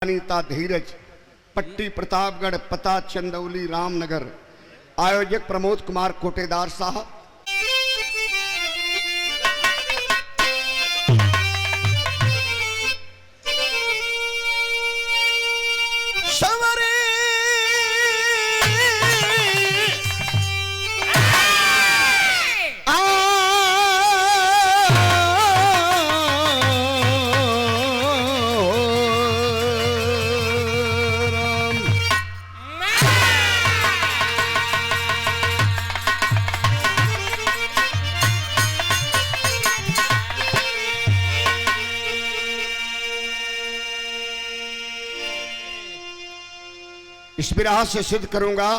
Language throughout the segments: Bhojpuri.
मानीता धीरज, पट्टी प्रतापगढ़, पता चंदौली रामनगर। आयोजक प्रमोद कुमार कोटेदार साहब। इस विराह से सिद्ध करूंगा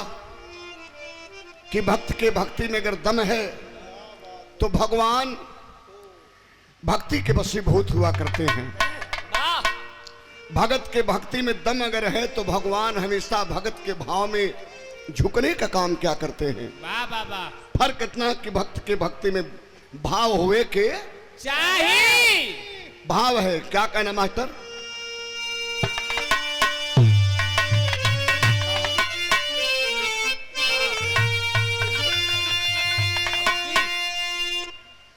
कि भक्त के भक्ति में अगर दम है तो भगवान भक्ति के वशीभूत हुआ करते हैं। भगत के भक्ति में दम अगर है तो भगवान हमेशा भगत के भाव में झुकने का काम क्या करते हैं। फर्क इतना कि भक्त के भक्ति में भाव हुए के चाहिए। भाव है, क्या कहना मास्टर?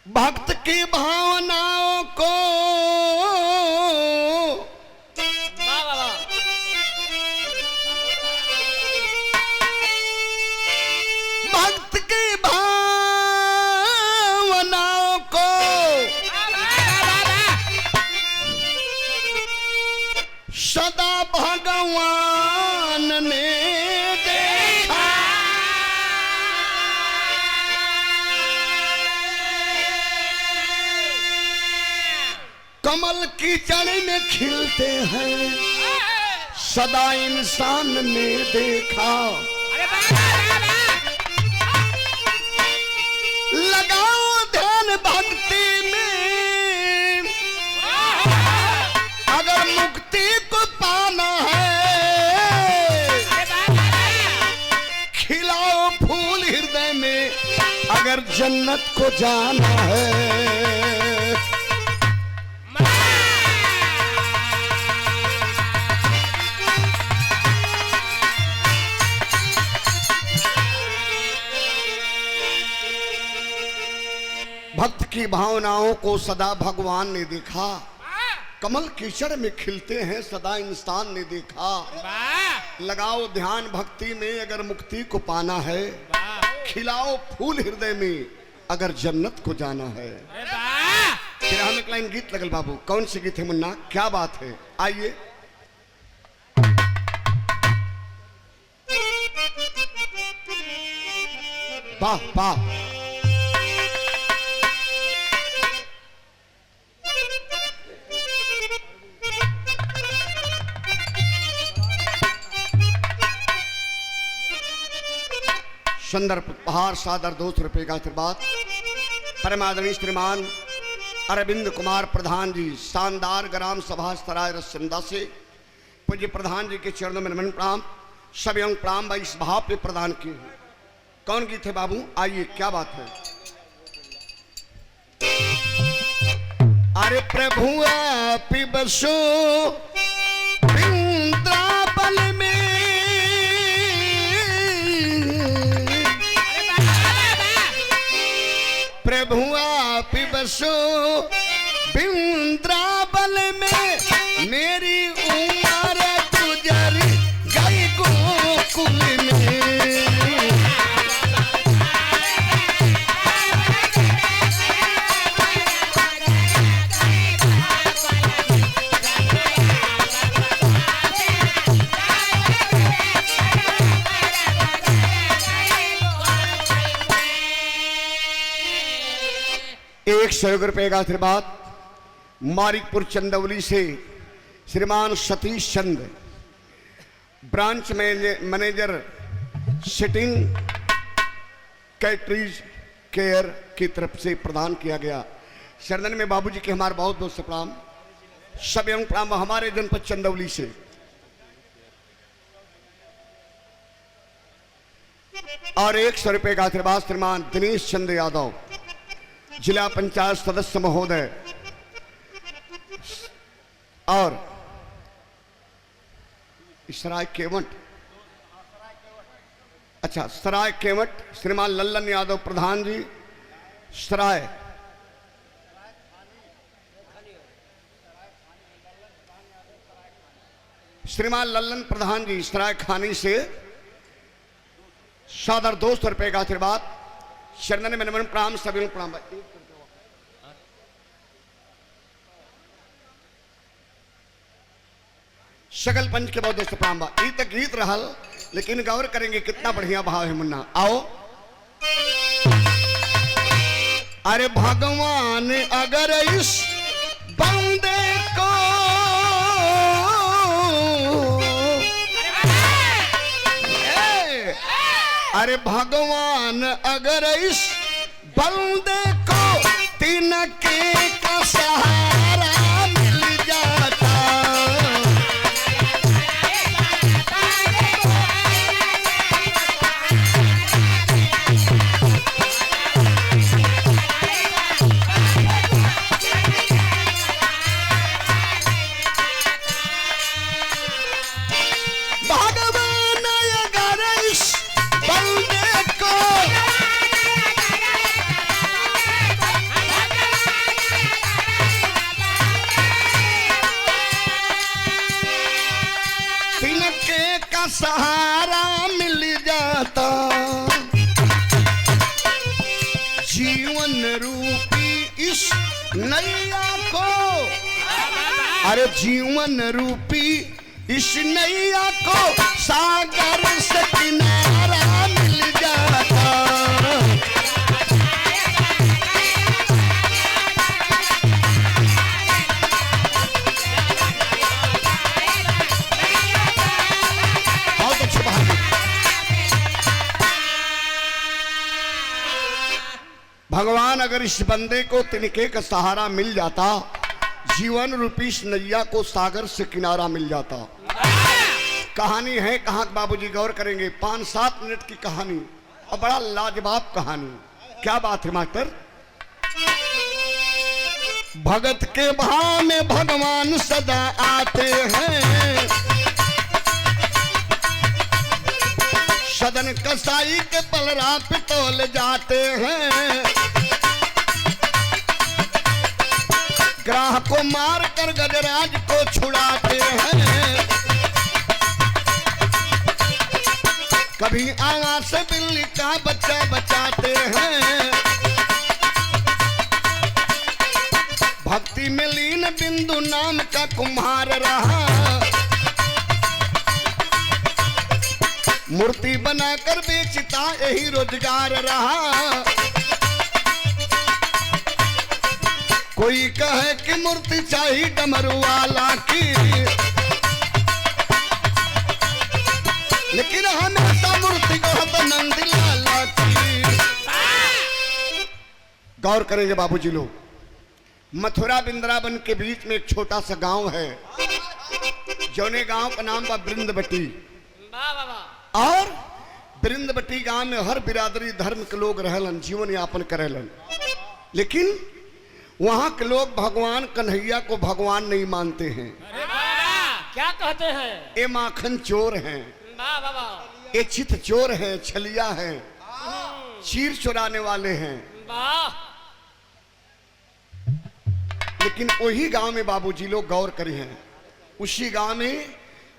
भक्त की भावनाओं को भक्त की भावनाओं को सदा भगवान ने देखा। कमल की जड़ में खिलते हैं सदा इंसान ने देखा। लगाओ ध्यान भक्ति में, अगर मुक्ति को पाना है। खिलाओ फूल हृदय में, अगर जन्नत को जाना है। भक्त की भावनाओं को सदा भगवान ने देखा। कमल कीचड़ में खिलते हैं सदा इंसान ने देखा। लगाओ ध्यान भक्ति में, अगर मुक्ति को पाना है। खिलाओ फूल हृदय में, अगर जन्नत को जाना है। फिर हम एक लाइन गीत लगल बाबू। कौन से गीत है मुन्ना? क्या बात है, आइए। वाह वाह। सुंदर उपहार सादर 200 रुपए का आशीर्वाद परमादरणीय श्रीमान अरविंद कुमार प्रधान जी, शानदार ग्राम सभा सराय रसचंदा से पूज्य प्रधान जी के चरणों में नमन प्रणाम। सब अंग प्रणाम भाई इस भाव पे प्रदान किए हैं। कौन गीत है बाबू? आइए, क्या बात है। अरे प्रभु आप बसो वृंदावन में, प्रभु आप बसो वृंदावन में। मेरी उम्र गुजर गई गोकुल में। ₹100 रुपए का आशीर्वाद मारिकपुर चंदौली से श्रीमान Satish Chandra, branch manager sitting कैटरीज care की तरफ से प्रदान किया गया। शरणन में बाबूजी के हमारे बहुत बहुत प्रणाम। सब एवं प्रणाम हमारे जनपद चंदौली से। और ₹100 रुपए का आशीर्वाद श्रीमान दिनेश चंद्र यादव, जिला पंचायत सदस्य महोदय। और सराय केवट, अच्छा सराय केवट, श्रीमान लल्लन यादव प्रधान जी सराय, श्रीमान लल्लन प्रधान जी सराय खानी से सादर 200 रुपए का आशीर्वाद, शरणन में नमन प्रणाम, सभी प्रणाम। सकल पंच के बहुत दोस्त प्रणाम। ई तक गीत रहल, लेकिन गौर करेंगे कितना बढ़िया भाव है मुन्ना। आओ। अरे भगवान अगर इस बंदे को अरे भगवान अगर इस बंदे को तिनके का सहारा मिल जाता, सहारा मिल जाता, जीवन रूपी इस नैया को, अरे जीवन रूपी इस नैया को सागर से किनारा मिल जाता, भगवान अगर इस बंदे को तिनके का सहारा मिल जाता, जीवन रूपी इस नैया को सागर से किनारा मिल जाता। कहानी है कहाँ बाबूजी, गौर करेंगे, 5-7 मिनट की कहानी और बड़ा लाजवाब कहानी। क्या बात है मास्टर? भगत के भाव में भगवान सदा आते हैं, सदन कसाई के पलरा पितौल जाते हैं, ग्राह को मार कर गजराज को छुड़ाते हैं, कभी आवाज से बिल्ली का बच्चा बचाते हैं, भक्ति में लीन बिंदु नाम का कुम्हार रहा, मूर्ति बनाकर बेचता यही रोजगार रहा, कोई कहे कि मूर्ति चाहिए डमरू वाला की, लेकिन हमेशा मूर्ति को तो नंदी लाला की। गौर करेंगे बाबूजी लोग, मथुरा वृंदावन के बीच में एक छोटा सा गांव है, जौने गांव का नाम बा वृंदवटी, और वृंदवटी गांव में हर बिरादरी धर्म के लोग रहलन, जीवन यापन करेलन, लेकिन वहां के लोग भगवान कन्हैया को भगवान नहीं मानते हैं। क्या कहते हैं? ये माखन चोर हैं, ये चित चोर हैं, छलिया हैं, चीर चुराने वाले हैं। लेकिन वही गांव में बाबूजी लोग गौर करे हैं, उसी गांव में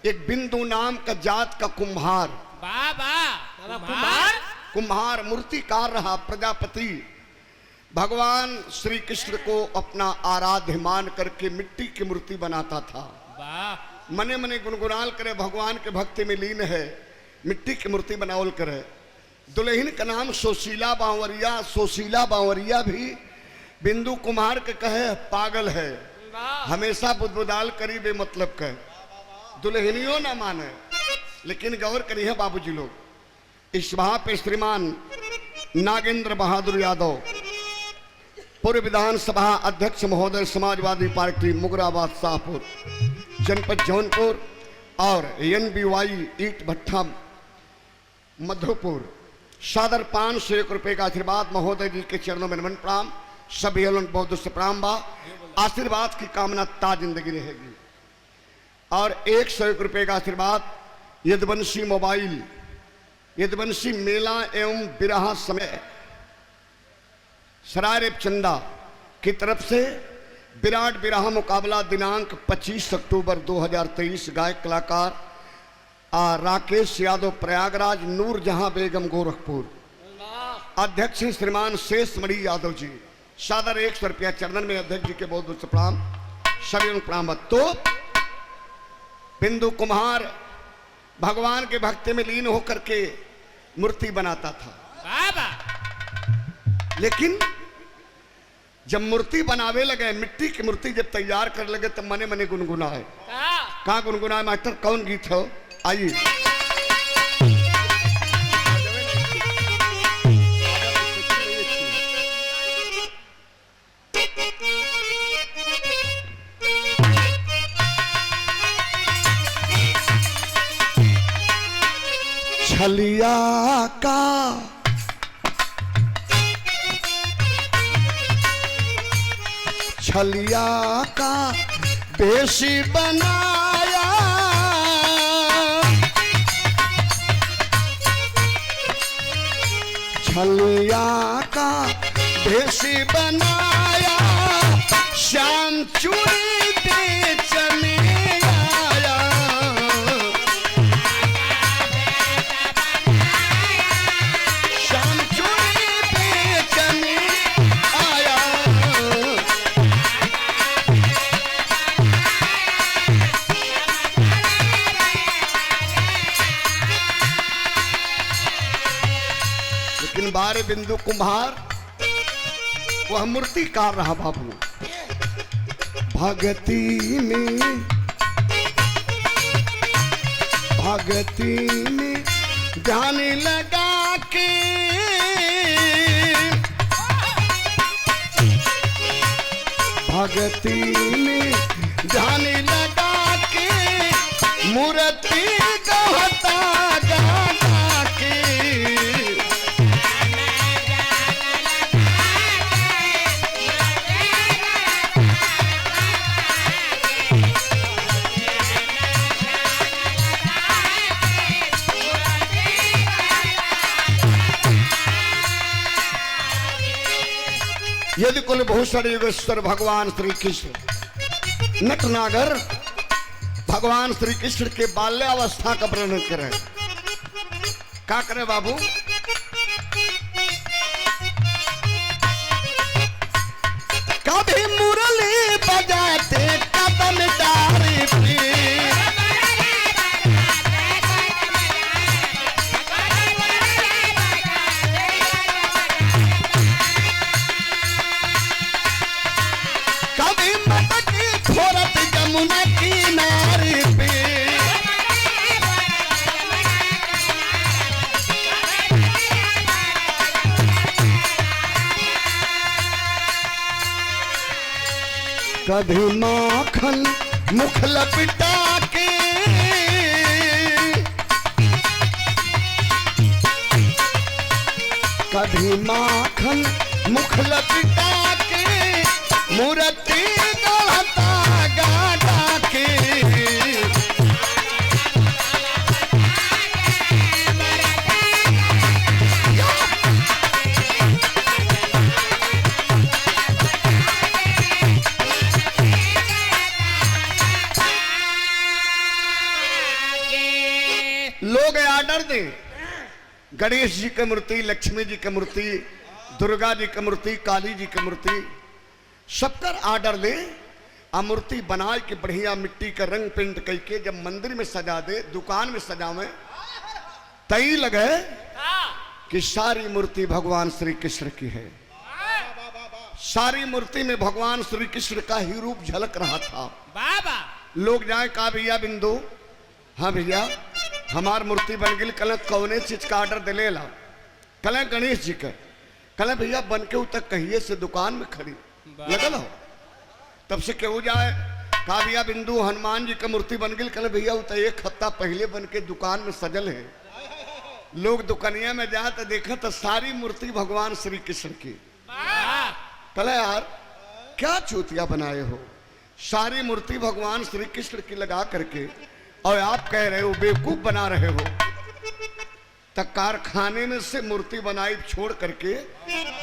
एक बिंदु नाम का जात का कुम्हार, कुम्हार मूर्तिकार रहा, प्रजापति भगवान श्री कृष्ण को अपना आराध्य मान करके मिट्टी की मूर्ति बनाता था। मने मने गुनगुनाल करे, भगवान के भक्ति में लीन है, मिट्टी की मूर्ति बनावल करे। दुल्हन का नाम सोशीला बांवरिया, सोशीला बांवरिया भी बिंदु कुमार के कहे पागल है, हमेशा बुदबुदाल करी बे मतलब कहे, दुल्हनियों ना माने। लेकिन गौर करी है बाबूजी लोग, इस सभा पे श्रीमान नागेंद्र बहादुर यादव, पूर्व विधानसभा अध्यक्ष महोदय, समाजवादी पार्टी मुगराबाद शाहपुर जनपद जौनपुर, और NBY ईट भट्ठा मधुपुर, सादर 501 रुपए का आशीर्वाद महोदय जी के चरणों में नमन प्रणाम, सभी बहुत से प्रणाम बा। आशीर्वाद की कामना ता जिंदगी रहेगी। और 101 रुपए का आशीर्वाद यदुवंशी मोबाइल, यदुवंशी मेला एवं विरहा समय सराय चंदा की तरफ से विराट विरहा मुकाबला दिनांक 25 अक्टूबर 2023। गायक कलाकार राकेश यादव प्रयागराज, नूर जहां बेगम गोरखपुर। अध्यक्ष श्रीमान शेष मणि यादव जी। सादर 100 रुपया चरणन में अध्यक्ष जी के बहुत बहुत प्रणाम, सभी प्रणाम। तो बिंदु कुम्हार भगवान के भक्ति में लीन होकर के मूर्ति बनाता था, लेकिन जब मूर्ति बनावे लगे, मिट्टी की मूर्ति जब तैयार कर लगे, तब मने मने गुनगुनाए। कहाँ गुनगुनाए मास्टर? कौन गीत हो? आइए। छलिया का छलिया का बेशी बनाया, छलिया का बेशी बनाया, श्याम चूड़ी बेचने आया। श्याम चूड़ी बेचने आया। लेकिन बारे बिंदु कुम्हार वह मूर्तिकार रहा बाबू। भगती में ध्यान लगा के, भगती में ध्यान लगा के, मूर्ति गहता गाता के। यदि कुल भूषण योगेश्वर भगवान श्री कृष्ण नटनागर भगवान श्री कृष्ण के बाल्यावस्था का वर्णन करें, क्या करे बाबू? कभी मुरली बजाते कदम डारी पे, यमुना किनारे पे, कभी माखन मुख लपटा के, कभी माखन मुख लपटा के, मूर्ति गहता गाता के। लोग आर्डर दें, गणेश जी की मूर्ति, लक्ष्मी जी की मूर्ति, दुर्गा जी की मूर्ति, काली जी की मूर्ति, सबकर आर्डर ले, मूर्ति बनाए के बढ़िया मिट्टी का रंग पेंट करके जब मंदिर में सजा दे, दुकान में सजावे, तई लगे कि सारी मूर्ति भगवान श्री कृष्ण की है। सारी मूर्ति में भगवान श्री कृष्ण का ही रूप झलक रहा था। लोग जाए कहा भैया बिंदु, हाँ भैया हमार मूर्ति बन गई, कल कौने चीज का ऑर्डर दिले ला? कल गणेश जी का। कल भैया बन के तक कहिए से दुकान में खड़ी लगल हो। तब से केहू जाए कहा भैया बिंदु हनुमान जी का मूर्ति बन गई, कल भैया तो एक हफ्ता पहले बन के दुकान में सजल है। लोग दुकानिया में जाए तो देखा तो सारी मूर्ति भगवान श्री कृष्ण की। कल यार क्या चूतिया बनाए हो, सारी मूर्ति भगवान श्री कृष्ण की लगा करके और आप कह रहे हो बेवकूफ बना रहे हो। तक कारखाने में से मूर्ति बनाई छोड़ करके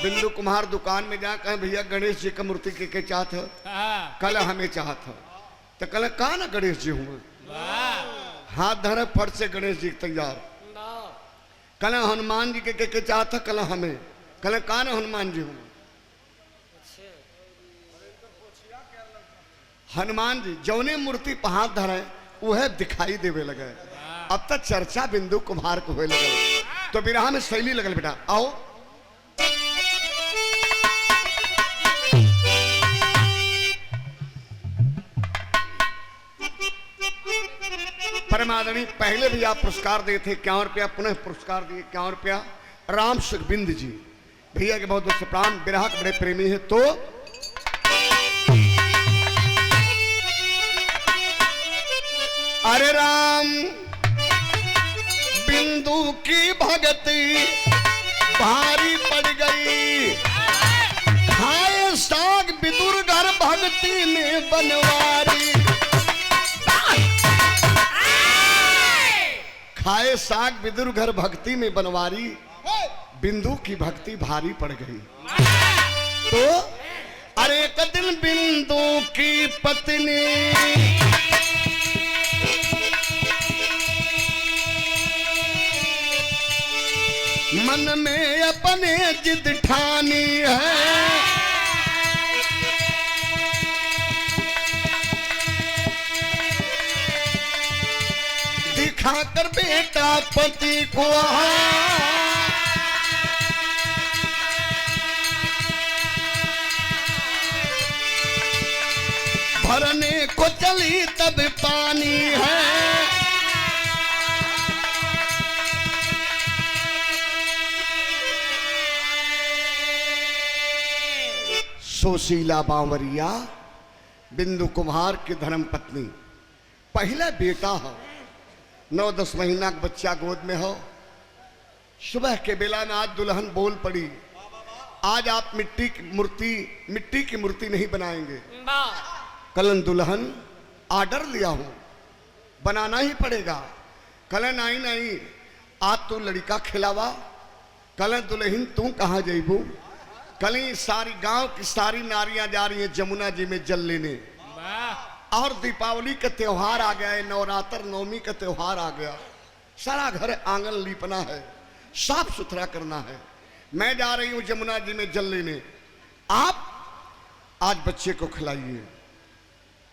बिंदु कुम्हार दुकान में जा कहे भैया गणेश जी का मूर्ति के चाहत है, कल हमें चाहत है। तो कल कहा ना गणेश जी हूँ, हाथ धरे फट से गणेश जी तैयार। कल हनुमान जी के चाहत है, कल हमें कल कहा ना हनुमान जी हूँ। हनुमान जी जौने मूर्ति पर हाथ धरे वह दिखाई देवे लगे। अब तक चर्चा बिंदु कुम्हार को होए लगे तो बिरहा में शैली लगल। बेटा आओ परमादनी पहले भी आप पुरस्कार दिए थे 51 रुपया, पुनः पुरस्कार दिए 51 रुपया। राम सुखबिंद जी भैया के बहुत बहुत प्राण, बिरहा के बड़े प्रेमी है। तो अरे राम बिंदु की भगती भारी पड़ गई, खाए साग विदुर घर भक्ति में बनवारी। खाए साग विदुर घर भक्ति में बनवारी, बिंदु की भक्ति भारी पड़ गई। तो अरे एक दिन बिंदु की पत्नी मन में अपने जिद ठानी है, दिखाकर बेटा पति को भरने को चली तब पानी है। सुशीला बावरिया बिंदु कुम्हार की धर्म पत्नी, पहला बेटा हो, 9-10 महीना का बच्चा गोद में हो। सुबह के बेला में आज दुल्हन बोल पड़ी, आज आप मिट्टी की मूर्ति नहीं बनाएंगे, कल दुल्हन आर्डर लिया हो बनाना ही पड़ेगा। कल नहीं आज तू लड़का खिलावा, कल दुल्हन तू कहाँ जाइबू। कल सारी गांव की सारी नारियां जा रही हैं जमुना जी में जल लेने, और दीपावली का त्योहार आ गया है, नवरात्र नवमी का त्योहार आ गया, सारा घर आंगन लीपना है, साफ सुथरा करना है। मैं जा रही हूं जमुना जी में जल लेने, आप आज बच्चे को खिलाइए।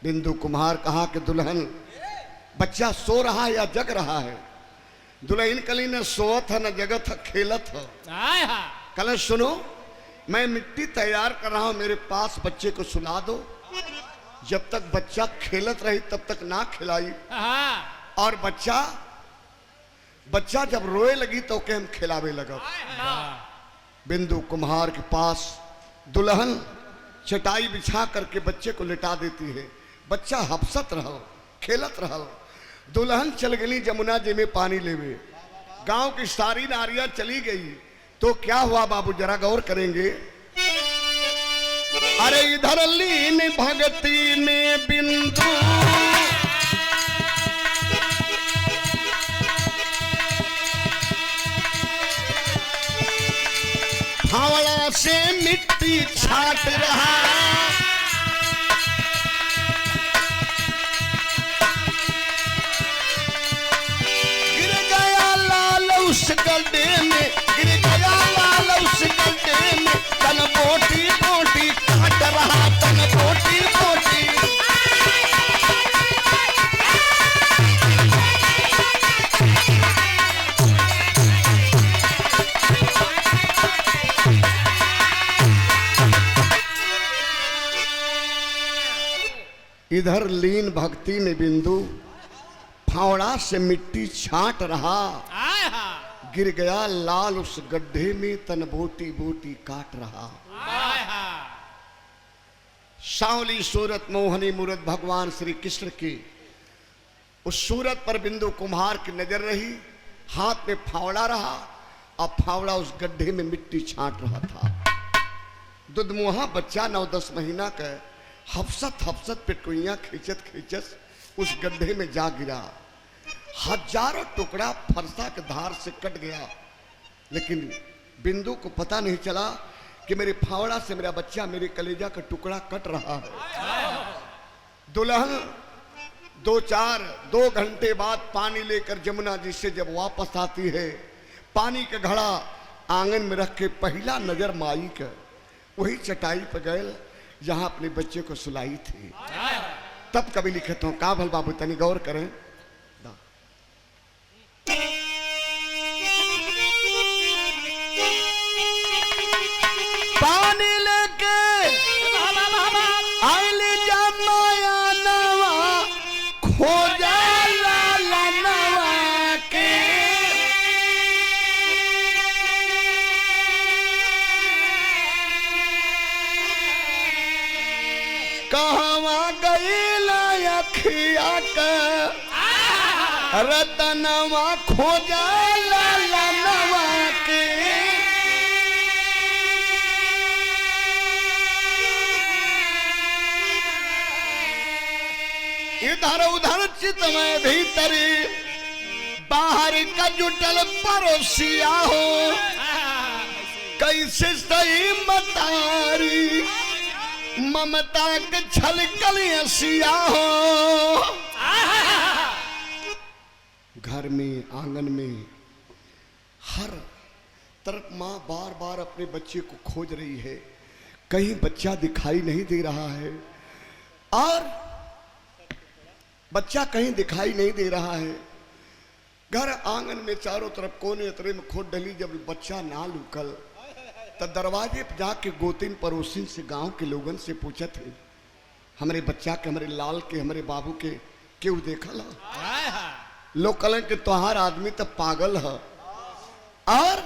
बिंदु कुम्हार कहा कि दुल्हन बच्चा सो रहा है या जग रहा है। दुल्हन कली न सोत है न जगत है, खेलत है। कल सुनो, मैं मिट्टी तैयार कर रहा हूं, मेरे पास बच्चे को सुला दो। जब तक बच्चा खेलत रही तब तक ना खिलाई, और बच्चा जब रोए लगी तो के हम खिलावे लगा। बिंदु कुम्हार के पास दुल्हन चटाई बिछा करके बच्चे को लिटा देती है, बच्चा हफसत रहो खेलत रहो। दुल्हन चल गई जमुना जी में पानी लेवे, गांव की सारी नारियां चली गई। तो क्या हुआ बाबू जरा गौर करेंगे। अरे इधर लीन भगती में बिंदु फावड़ा से मिट्टी छाट रहा, गिर गया लाल उस गड्ढे में, गिर गया लाल उस गड्ढे में, तन बोटी बोटी काट रहा, तन बोटी बोटी। इधर लीन भक्ति में बिंदु फावड़ा से मिट्टी छाट रहा, गिर गया लाल उस गड्ढे में, तन बोटी बोटी काट रहा। सांवली सूरत मोहनी मूरत भगवान श्री कृष्ण की, उस सूरत पर बिंदु कुम्हार की नजर रही, हाथ में फावड़ा रहा, और फावड़ा उस गड्ढे में मिट्टी छाट रहा था। दुधमुहा बच्चा 9-10 महीना का हफसत हफसत पिटकुइयां खींचत खींचत उस गड्ढे में जा गिरा। हजारों टुकड़ा फरसा के धार से कट गया, लेकिन बिंदु को पता नहीं चला कि मेरे फावड़ा से मेरा बच्चा मेरे कलेजा का टुकड़ा कट रहा है। दुल्हन 2 घंटे बाद पानी लेकर जमुना जी से जब वापस आती है, पानी का घड़ा आंगन में रख के पहला नजर माई का वही चटाई पर गए जहां अपने बच्चे को सुलाई थी। तब कभी लिखता हूं, का भल बाबू तनी गौर करें। पानी लेके आइली जमाया नवा खोजा लाला नवा के, कहवा गईला अखिया का रतनवा खोजा लाला नवा के। इधर उधर चित में भीतरी बाहर का जुटल परोसिया हो, कैसे सही मतारी ममता के छलकल सिया हो। घर में आंगन में हर तरफ माँ बार बार अपने बच्चे को खोज रही है, कहीं बच्चा दिखाई नहीं दे रहा है, और बच्चा कहीं दिखाई नहीं दे रहा है। घर आंगन में चारों तरफ कोने अतरे में खोद डली, जब बच्चा ना लुकल तो दरवाजे पर जाके गोतिन पड़ोसिन से गांव के लोगन से पूछे थे, हमारे बच्चा के, हमारे लाल के, हमारे बाबू के क्यों देखल? लोग कहलन कि तोहार आदमी तो पागल है और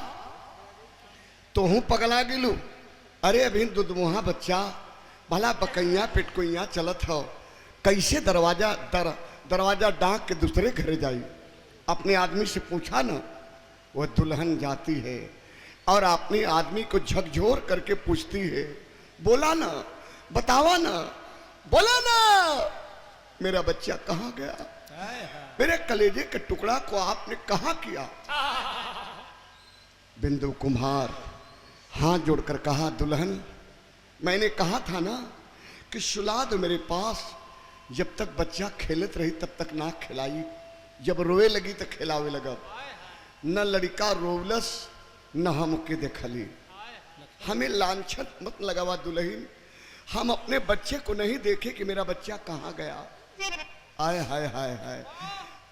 तोहू पगला गिलू। अरे अभी दुधमुहा बच्चा भला बकैया पिटकुइया चलत हो, कैसे दरवाजा डांक के दूसरे घर जाई? अपने आदमी से पूछा ना। वह दुल्हन जाती है और अपने आदमी को झकझोर करके पूछती है, बोला ना, बतावा ना, बोला ना, मेरा बच्चा कहाँ गया? मेरे कलेजे के टुकड़ा को आपने कहाँ किया? बिंदु कुम्हार हाथ जोड़कर कहा, दुल्हन मैंने कहा था ना कि सुला दो मेरे पास, जब तक बच्चा खेलत रही तब तक ना खिलाई, जब रोए लगी तो खिलावे लगा। न लड़का रोवलस न हमके देखली। हमें लांछन मत लगावा दुल्हन, हम अपने बच्चे को नहीं देखे कि मेरा बच्चा कहाँ गया। आय हाय हाय हाय।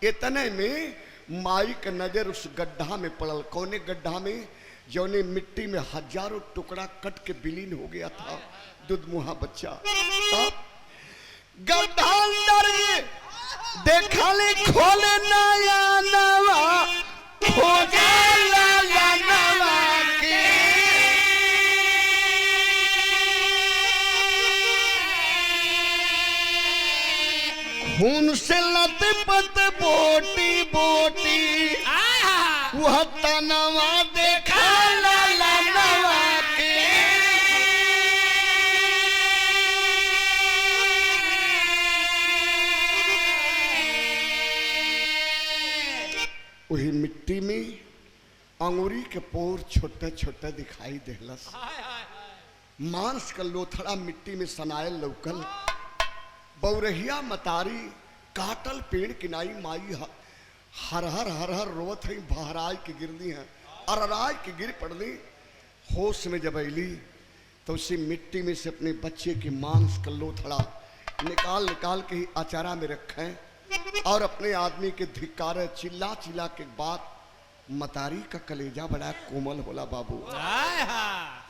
इतने में माई का नजर उस गड्ढा में पड़ल। कौने गड्ढा में? जौने मिट्टी में हजारों टुकड़ा कट के विलीन हो गया था दुधमुहा बच्चा। गड्ढा अंदर देखा ले खोले नया नवा खोजा लाला नवा के। खून से लथपथ बोटी बोटी वह तनवा देखा लाला नवा के। वही मिट्टी में अंगूरी के पोर छोटे छोटे दिखाई देहलस। मांस का लोथड़ा मिट्टी में सनायल लौकल। बौरहिया मतारी काटल पेड़ किनाई माई हर हर रोवत है, बहराय की गिरली है, अरराय की गिर पड़ली। होश में जब अली तो उसी मिट्टी में से अपने बच्चे के मांस का लोथड़ा निकाल निकाल के ही अचारा में रखें और अपने आदमी के धिक्कारे चिल्ला चिल्ला के बाद। मतारी का कलेजा बड़ा कोमल होला बाबू।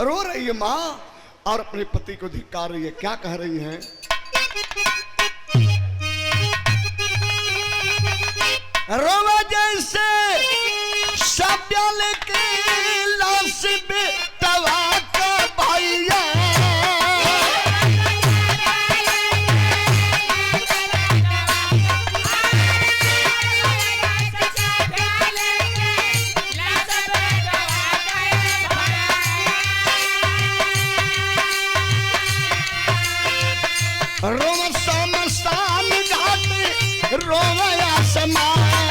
रो रही है माँ और अपने पति को धिक्कार रही है। क्या कह रही है? रोवा जैसे सब्याल के लाश बेटवा का भैया। रोम समस्तान घाट रोवया समान।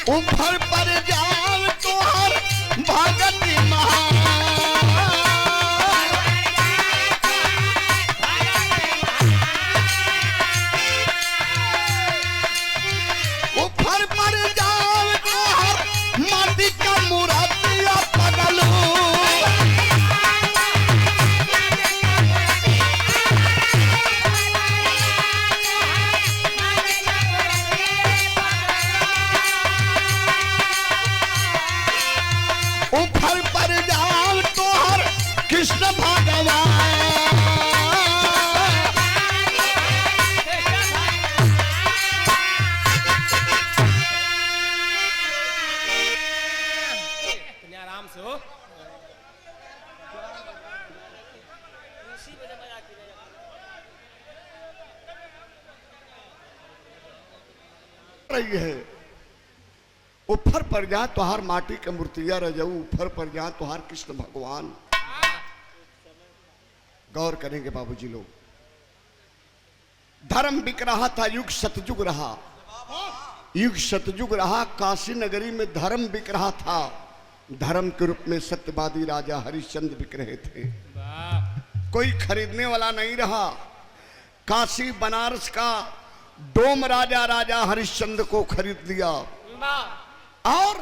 ऊपर पर जाओ तो हर भगत महान, ऊपर पर जाओ तो हर माटी का मूर्तिया पगलू, ऊपर पर जाओ तो हर कृष्ण भगवान, आराम से हो। रही है ऊपर पर जा तुहार माटी के मूर्तिया रह जाऊ, ऊपर पर जा तुहार कृष्ण भगवान। गौर करेंगे बाबूजी लोग, धर्म बिक रहा था, युग सतयुग रहा, युग सतयुग रहा। काशी नगरी में धर्म बिक रहा था, धर्म के रूप में सत्यवादी राजा हरिश्चंद्र बिक रहे थे। कोई खरीदने वाला नहीं रहा। काशी बनारस का डोम राजा राजा हरिश्चंद्र को खरीद लिया और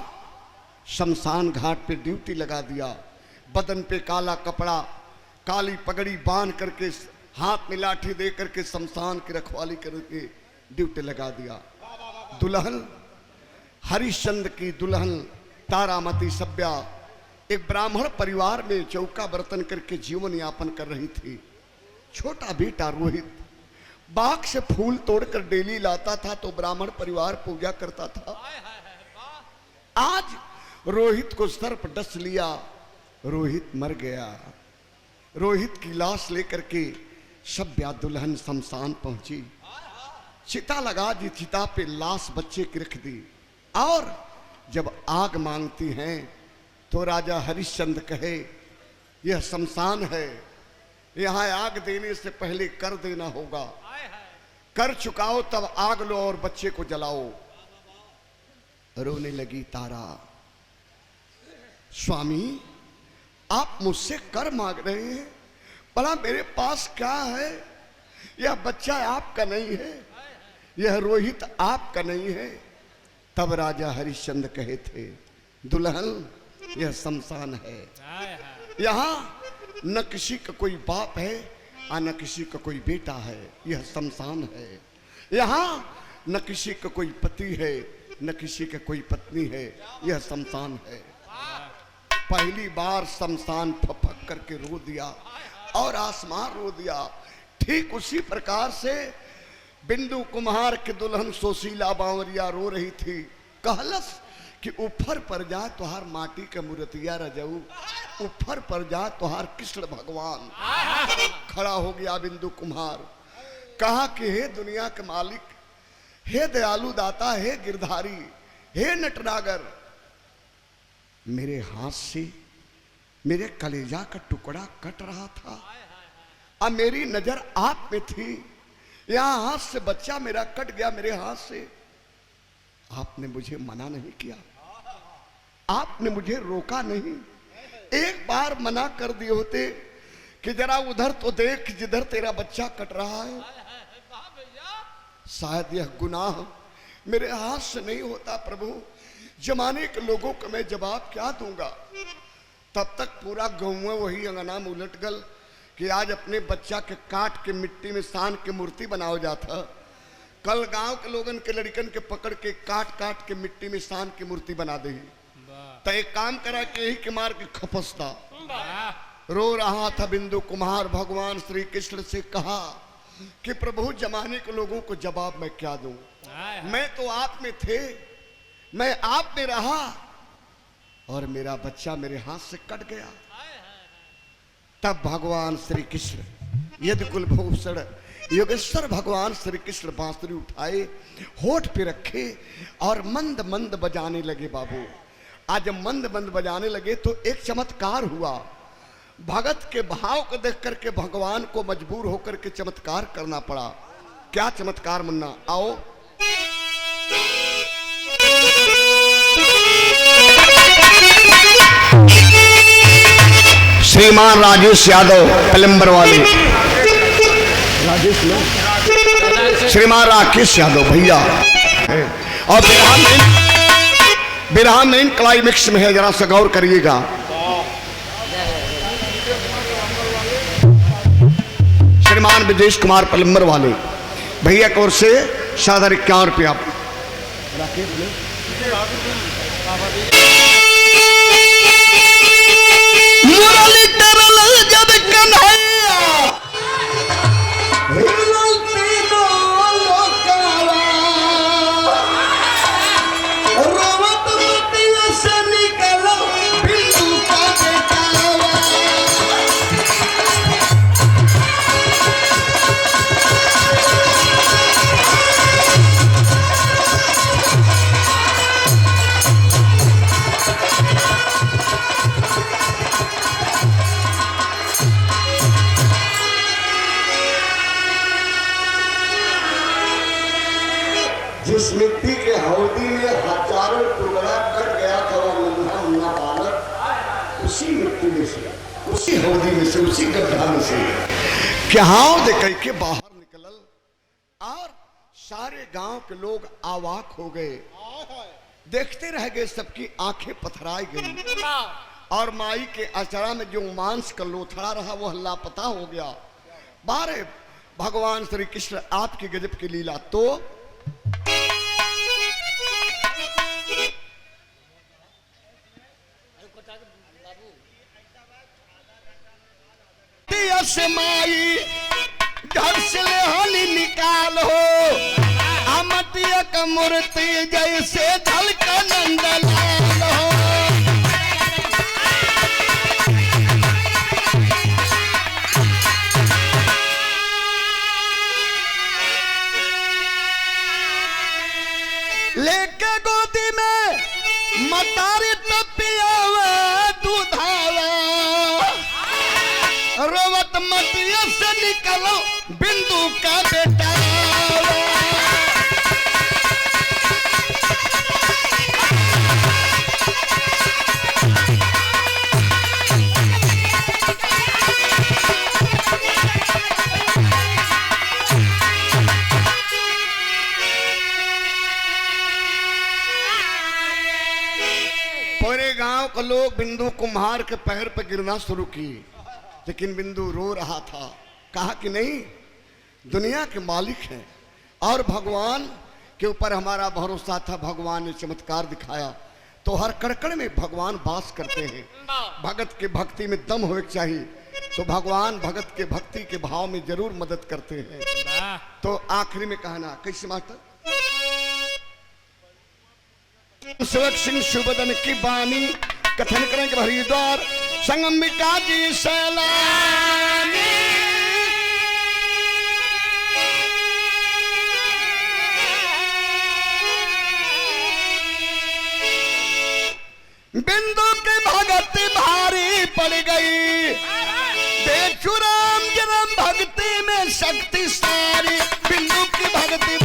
शमशान घाट पे ड्यूटी लगा दिया। बदन पे काला कपड़ा, काली पगड़ी बांध करके, हाथ में लाठी दे करके शमशान की रखवाली करके ड्यूटी लगा दिया। दुल्हन हरिश्चंद्र की दुल्हन तारामती सभ्या एक ब्राह्मण परिवार में चौका बर्तन करके जीवन यापन कर रही थी। छोटा बेटा रोहित बाग से फूल तोड़कर डेली लाता था तो ब्राह्मण परिवार पूजा करता था। आज रोहित को सर्प डस लिया, रोहित मर गया। रोहित की लाश लेकर के सभ्या दुल्हन शमशान पहुंची। चिता लगा दी, चिता पे लाश बच्चे की रख दी और जब आग मांगती हैं तो राजा हरिश्चंद्र कहे यह शमशान है, यहां आग देने से पहले कर देना होगा, कर चुकाओ तब आग लो और बच्चे को जलाओ। रोने लगी तारा, स्वामी आप मुझसे कर मांग रहे हैं, भला मेरे पास क्या है? यह बच्चा आपका नहीं है, यह रोहित आपका नहीं है। तब राजा हरिश्चंद्र कहे थे दुल्हन यह शमशान है, यहां न किसी का कोई बाप है और न किसी का कोई बेटा है, यह शमशान है। यहां न किसी का कोई पति है न किसी का कोई पत्नी है, यह शमशान है। पहली बार शमशान फपक करके रो दिया और आसमान रो दिया। ठीक उसी प्रकार से बिंदु कुम्हार की दुल्हन सुशीला बावरिया रो रही थी। कहलस कि ऊपर पर जा तुहार माटी के मूर्तिया रह जाऊ, ऊपर पर जा तुहार कृष्ण भगवान। खड़ा हो गया बिंदु कुम्हार, कहा कि हे दुनिया के मालिक, हे दयालु दाता, हे गिरधारी, हे नटनागर, मेरे हाथ से मेरे कलेजा का टुकड़ा कट रहा था और मेरी नजर आप में थी। यहां हाथ से बच्चा मेरा कट गया, मेरे हाथ से। आपने मुझे मना नहीं किया, आपने मुझे रोका नहीं। एक बार मना कर दिए होते कि जरा उधर तो देख जिधर तेरा बच्चा कट रहा है। शायद यह गुनाह मेरे हाथ से नहीं होता प्रभु। जमाने के लोगों को मैं जवाब क्या दूंगा? तब तक पूरा गाँव वही अंगना में उलट गल कि आज अपने बच्चा के काट के मिट्टी में सान के मूर्ति बनाओ जाता। कल गांव के लोगन के लड़कन के पकड़ के काट काट के मिट्टी में सान की मूर्ति बना दे। तो एक काम करा कि यही के मार के खपसता। रो रहा था बिंदु कुम्हार, भगवान श्री कृष्ण से कहा कि प्रभु जमाने के लोगों को जवाब मैं क्या दूं? मैं तो आप में थे, मैं आप में रहा और मेरा बच्चा मेरे हाथ से कट गया। तब भगवान श्री कृष्ण यदि कुलभूषण योगेश्वर भगवान श्री कृष्ण बांसुरी उठाए, होठ पे रखे और मंद मंद बजाने लगे। बाबू आज मंद मंद बजाने लगे तो एक चमत्कार हुआ। भगत के भाव को देख करके भगवान को मजबूर होकर के चमत्कार करना पड़ा। क्या चमत्कार मुन्ना? आओ श्रीमान राजेश यादव पलम्बर वाले, राजेश श्रीमान राकेश यादव भैया, और बिरहा मेन क्लाइमेक्स में है, जरा सा गौर करिएगा। श्रीमान विदेश कुमार पलम्बर वाले भैया की ओर से 51 रुपया। मुरली तरल जब कन्हैया जिस मिट्टी के हौदी में हजारों टुकड़ा कट गया था वो नन्हा मुन्ना बालक, उसी मिट्टी में से, उसी हौदी में से, उसी गड्ढा में से हाव दे के बाहर निकलल और सारे गांव के लोग आवाक हो गए, देखते रह गए, सबकी आंखें पथराई गई और माई के अचरा में जो मांस का लोथड़ा रहा वो लापता हो गया। बारे भगवान श्री कृष्ण आपकी गजब की लीला। तो से माई घर से लेहनी निकाल हो, अमटिया का मूर्ति जैसे धलका नंदलाल हो। लेके गोदी में मतारी तपियावा दूधावा, रोवत मटिया से निकलो बिंदु का बेटा। पूरे गांव के लोग बिंदु कुम्हार के पैर पर गिरना शुरू किए, लेकिन बिंदु रो रहा था। कहा कि नहीं, दुनिया के मालिक हैं और भगवान के ऊपर हमारा भरोसा था। भगवान ने चमत्कार दिखाया तो हर कड़कड़ में भगवान वास करते हैं। भगत के भक्ति में दम होना चाहिए, तो भगवान भगत के भक्ति के भाव में जरूर मदद करते हैं। तो आखिरी में कहना कैसे मास्टर, सेवक सिंह सुबदन की बानी कथन करेंगे हरिद्वार संगमिका जी सैलानी। बिंदु की भगत भारी पड़ गई, बेचुराम जन्म भक्ति में शक्ति सारी। बिंदु की भक्ति